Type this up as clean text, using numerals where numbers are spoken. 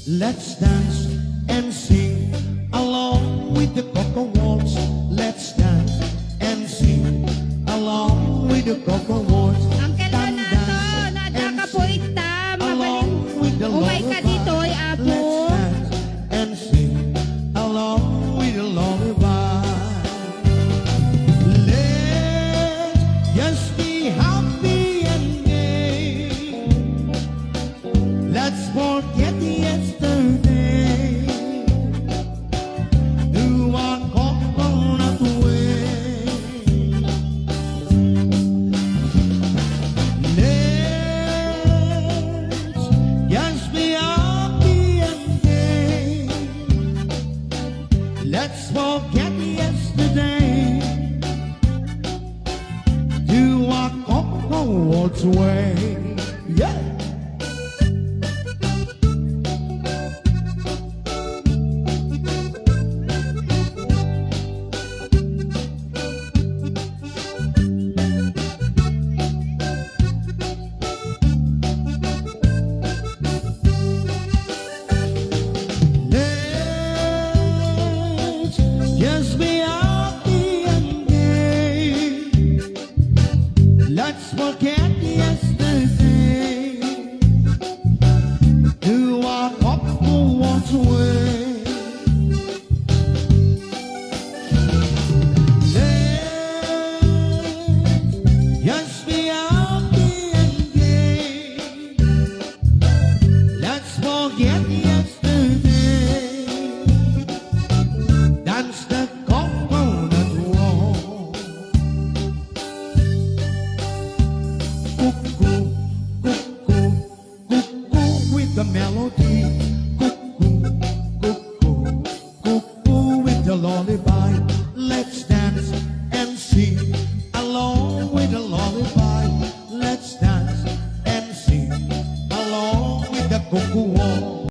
Let's dance and sing along with the cocoa waltz. Let's dance and sing along with the cocoa waltz. Ang ganda na to, nadakapoita, magaling. Umay ka dito, ay apo. Let's dance and sing along with the lullaby. Let's just be happy and gay. Let's forget yesterday. Do our coconut way. Let's just be happy and gay. Let's forget yesterday. Do our coconut way. Yeah. Let's just be happy and gay. Let's forget yesterday. Do our couple once away. Let's just be happy and gay. Let's forget yesterday. Dance the coconut walk. Cuckoo, cuckoo, cuckoo with the melody. Cuckoo, cuckoo, cuckoo with the lullaby. Let's dance and sing along with the lullaby. Let's dance and sing along with the cuckoo walk.